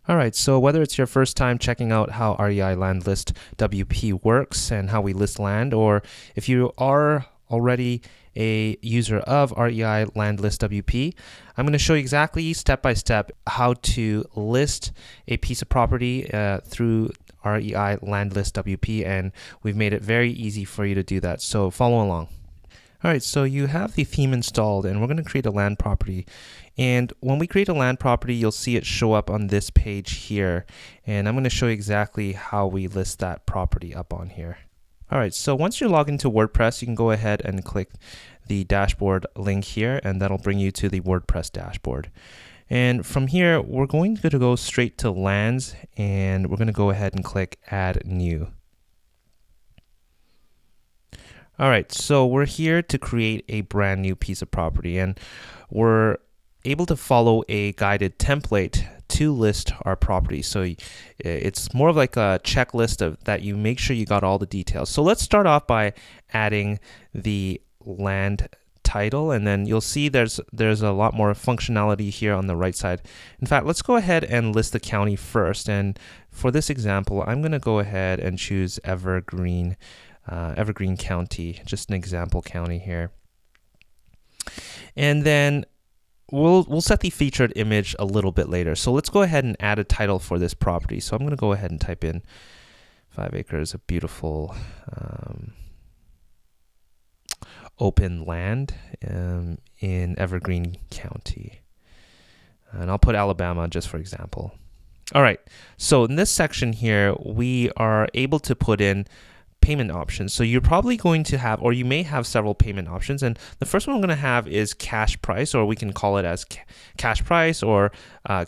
All right, so whether it's your first time checking out how REI Landlist WP works and how we list land, or if you are already a user of REI Landlist WP, I'm going to show you exactly step by step how to list a piece of property through REI Landlist WP, and we've made it very easy for you to do that. So follow along. All right, so you have the theme installed, and we're going to create a land property. And when we create a land property, you'll see it show up on this page here. And I'm going to show you exactly how we list that property up on here. All right, so once you're logged into WordPress, you can go ahead and click the dashboard link here, and that'll bring you to the WordPress dashboard. And from here, we're going to go straight to lands, and we're going to go ahead and click add new. All right, so we're here to create a brand new piece of property, and we're able to follow a guided template to list our property. So it's more of like a checklist of that you make sure you got all the details. So let's start off by adding the land title, and then you'll see there's a lot more functionality here on the right side. In fact, let's go ahead and list the county first. And for this example, I'm going to go ahead and choose Evergreen County, just an example county here. And then we'll set the featured image a little bit later. So let's go ahead and add a title for this property. So I'm going to go ahead and type in 5 acres of beautiful open land in Evergreen County. And I'll put Alabama just for example. All right, so in this section here, we are able to put in payment options. So you're probably going to have, or you may have several payment options. And the first one I'm going to have is cash price, or we can call it as cash price or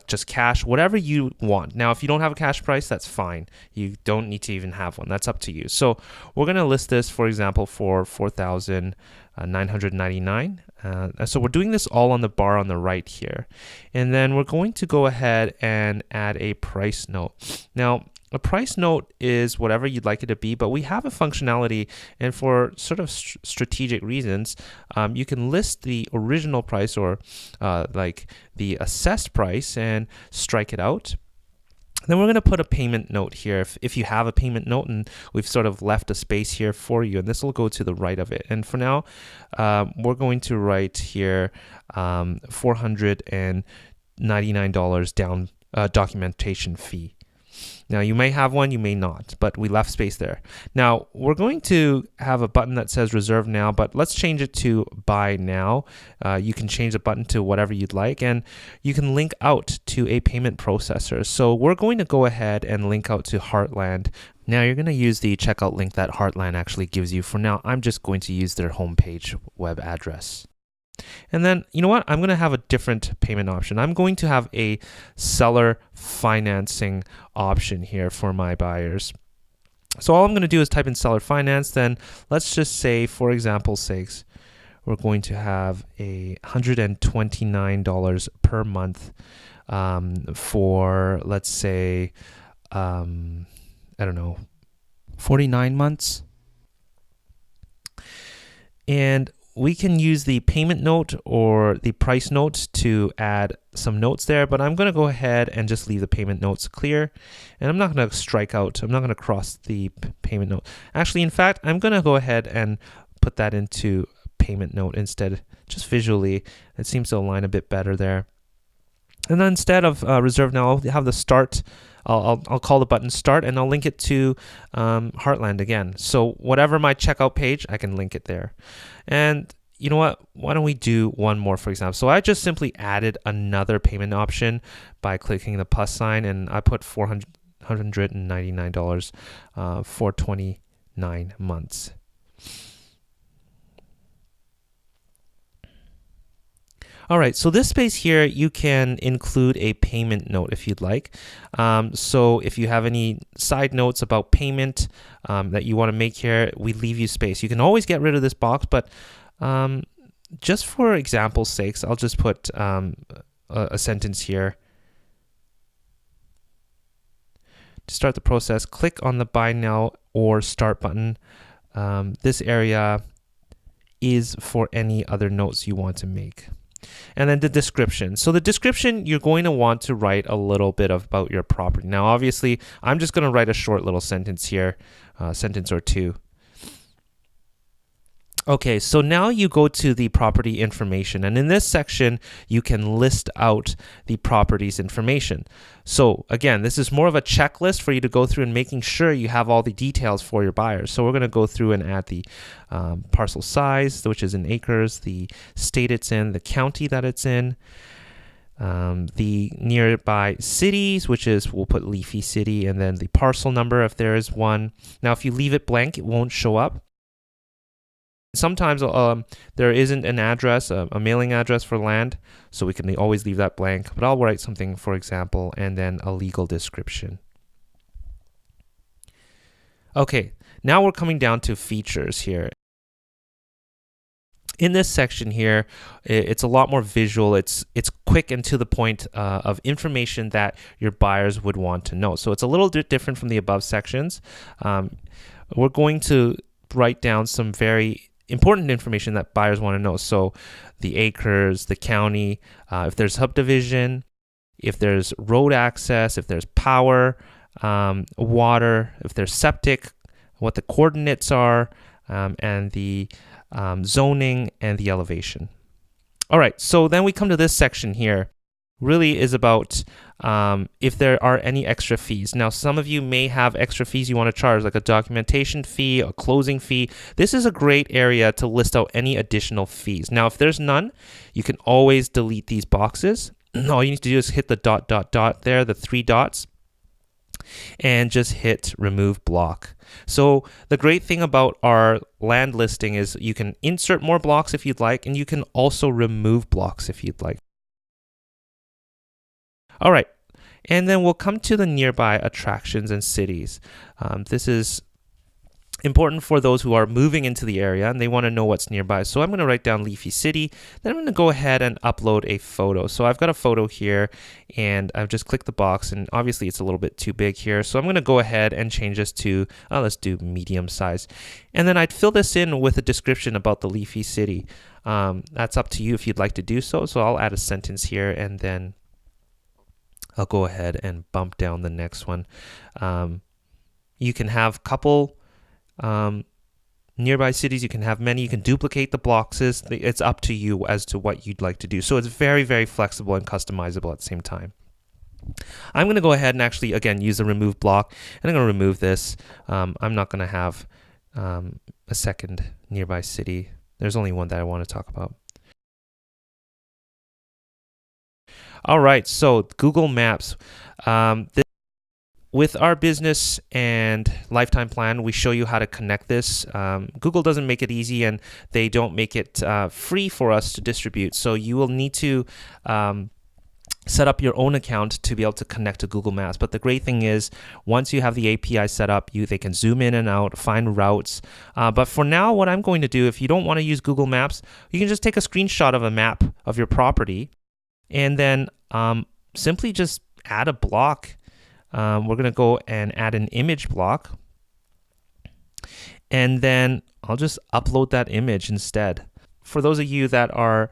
just cash, whatever you want. Now, if you don't have a cash price, that's fine. You don't need to even have one. That's up to you. So we're going to list this, for example, for $4,999. So we're doing this all on the bar on the right here. And then we're going to go ahead and add a price note. Now, a price note is whatever you'd like it to be, but we have a functionality, and for sort of strategic reasons, you can list the original price or like the assessed price and strike it out. Then we're going to put a payment note here if you have a payment note, and we've sort of left a space here for you, and this will go to the right of it. And for now, we're going to write here $499 down documentation fee. Now, you may have one, you may not, but we left space there. Now, we're going to have a button that says reserve now, but let's change it to buy now. You can change the button to whatever you'd like, and you can link out to a payment processor. So we're going to go ahead and link out to Heartland. Now, you're going to use the checkout link that Heartland actually gives you. For now, I'm just going to use their homepage web address. And then, you know what? I'm going to have a different payment option. I'm going to have a seller financing option here for my buyers. So all I'm going to do is type in seller finance. Then let's just say, for example's sakes, we're going to have a $129 per month for, let's say, I don't know, 49 months. And we can use the payment note or the price note to add some notes there, but I'm going to go ahead and just leave the payment notes clear. And I'm not going to strike out. I'm not going to cross the payment note. Actually, in fact, I'm going to go ahead and put that into payment note instead, just visually. It seems to align a bit better there. And then instead of reserve now, I'll have the start. I'll call the button start, and I'll link it to Heartland again. So whatever my checkout page, I can link it there. And you know what? Why don't we do one more, for example? So I just simply added another payment option by clicking the plus sign, and I put $499 for 29 months. All right, so this space here, you can include a payment note if you'd like. So if you have any side notes about payment that you want to make here, we leave you space. You can always get rid of this box, but just for example's sakes, I'll just put a sentence here. To start the process, click on the buy now or start button. This area is for any other notes you want to make. And then the description. So the description, you're going to want to write a little bit about your property. Now, obviously, I'm just going to write a short little sentence here, sentence or two. Okay, so now you go to the property information, and in this section, you can list out the property's information. So again, this is more of a checklist for you to go through and making sure you have all the details for your buyers. So we're going to go through and add the parcel size, which is in acres, the state it's in, the county that it's in, the nearby cities, which is, we'll put Leafy City, and then the parcel number if there is one. Now, if you leave it blank, it won't show up. Sometimes there isn't an address, a mailing address for land, so we can always leave that blank. But I'll write something, for example, and then a legal description. Okay, now we're coming down to features here. In this section here, it's a lot more visual. It's quick and to the point of information that your buyers would want to know. So it's a little bit different from the above sections. We're going to write down some very important information that buyers want to know. So the acres, the county, if there's subdivision, if there's road access, if there's power, water, if there's septic, what the coordinates are, and the zoning and the elevation. All right, so then we come to this section here. Really is about if there are any extra fees. Now, some of you may have extra fees you want to charge, like a documentation fee, a closing fee. This is a great area to list out any additional fees. Now, if there's none, you can always delete these boxes. All you need to do is hit the ... there, the 3 dots, and just hit remove block. So the great thing about our land listing is you can insert more blocks if you'd like, and you can also remove blocks if you'd like. All right, and then we'll come to the nearby attractions and cities. This is important for those who are moving into the area and they want to know what's nearby. So I'm going to write down Leafy City. Then I'm going to go ahead and upload a photo. So I've got a photo here, and I've just clicked the box, and obviously it's a little bit too big here. So I'm going to go ahead and change this to, let's do medium size. And then I'd fill this in with a description about the Leafy City. That's up to you if you'd like to do so. So I'll add a sentence here, and then I'll go ahead and bump down the next one. You can have a couple nearby cities. You can have many. You can duplicate the blocks. It's up to you as to what you'd like to do. So it's very, very flexible and customizable at the same time. I'm going to go ahead and actually, again, use the remove block, and I'm going to remove this. I'm not going to have a second nearby city. There's only one that I want to talk about. All right, so Google Maps. With our business and lifetime plan, we show you how to connect this. Google doesn't make it easy, and they don't make it free for us to distribute. So you will need to set up your own account to be able to connect to Google Maps. But the great thing is, once you have the API set up, they can zoom in and out, find routes. But for now, what I'm going to do, if you don't want to use Google Maps, you can just take a screenshot of a map of your property, and then simply just add a block. We're going to go and add an image block, and then I'll just upload that image instead. For those of you that are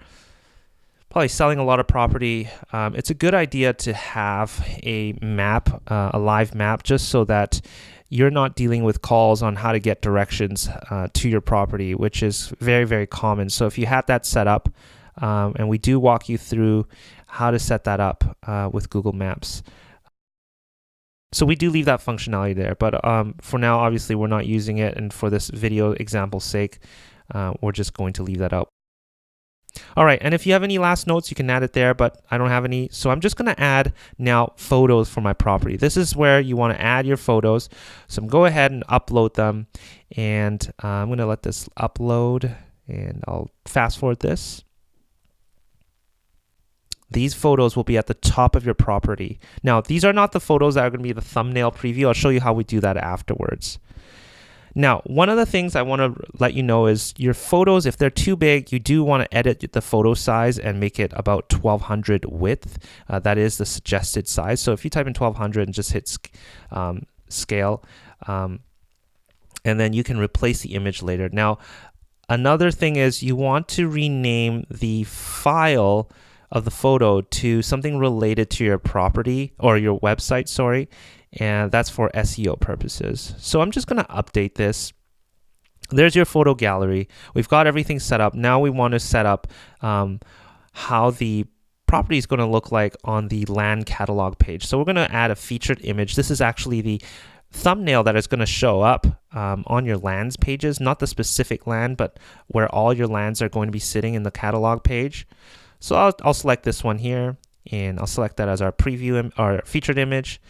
probably selling a lot of property, it's a good idea to have a map, a live map, just so that you're not dealing with calls on how to get directions to your property, which is very, very common. So if you had that set up, and we do walk you through how to set that up with Google Maps. So we do leave that functionality there, but for now, obviously, we're not using it, and for this video example's sake, we're just going to leave that out. All right, and if you have any last notes, you can add it there, but I don't have any, so I'm just going to add now photos for my property. This is where you want to add your photos, so go ahead and upload them, and I'm going to let this upload, and I'll fast forward this. These photos will be at the top of your property. Now, these are not the photos that are going to be the thumbnail preview. I'll show you how we do that afterwards. Now, one of the things I want to let you know is your photos, if they're too big, you do want to edit the photo size and make it about 1200 width. That is the suggested size. So if you type in 1200 and just hit scale, and then you can replace the image later. Now, Another thing is you want to rename the file of the photo to something related to your property or your website, sorry, and that's for SEO purposes. So I'm just going to update this. There's your photo gallery. We've got everything set up. Now we want to set up how the property is going to look like on the land catalog page. So we're going to add a featured image. This is actually the thumbnail that is going to show up on your lands pages, not the specific land, but where all your lands are going to be sitting in the catalog page. So I'll select this one here, and I'll select that as our preview or featured image.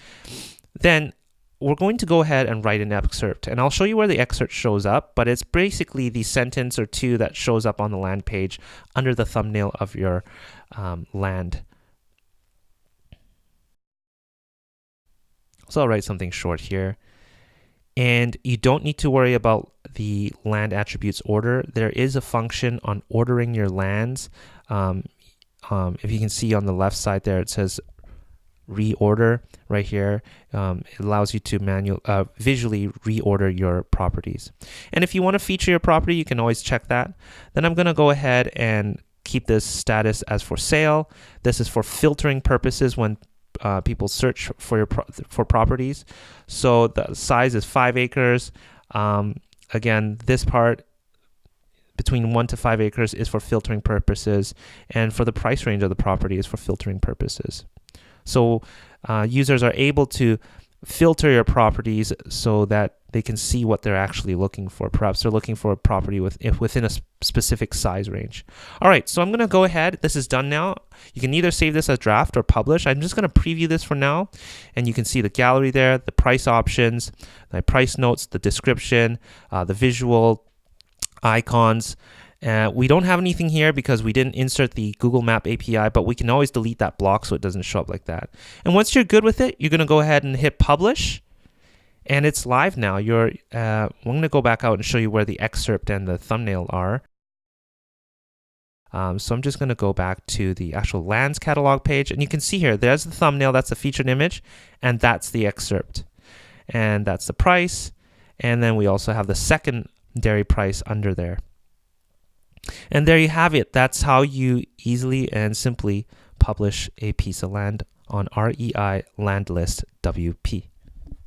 Then we're going to go ahead and write an excerpt, and I'll show you where the excerpt shows up, but it's basically the sentence or two that shows up on the land page under the thumbnail of your land. So I'll write something short here. And you don't need to worry about the land attributes order. There is a function on ordering your lands. If you can see on the left side there, it says reorder right here. It allows you to visually reorder your properties. And if you want to feature your property, you can always check that. Then I'm going to go ahead and keep this status as for sale. This is for filtering purposes when people search for for properties. So the size is 5 acres. Again, this part between 1 to 5 acres is for filtering purposes, and for the price range of the property is for filtering purposes. So users are able to filter your properties so that they can see what they're actually looking for. Perhaps they're looking for a property within a specific size range. All right, so I'm going to go ahead. This is done now. You can either save this as draft or publish. I'm just going to preview this for now, and you can see the gallery there, the price options, the price notes, the description, the visual icons. We don't have anything here because we didn't insert the Google Map API, but we can always delete that block so it doesn't show up like that. And once you're good with it, you're going to go ahead and hit publish, and it's live now. I'm going to go back out and show you where the excerpt and the thumbnail are. So I'm just going to go back to the actual lands catalog page, and you can see here, there's the thumbnail, that's the featured image, and that's the excerpt. And that's the price, and then we also have the secondary price under there. And there you have it. That's how you easily and simply publish a piece of land on REI Landlist WP.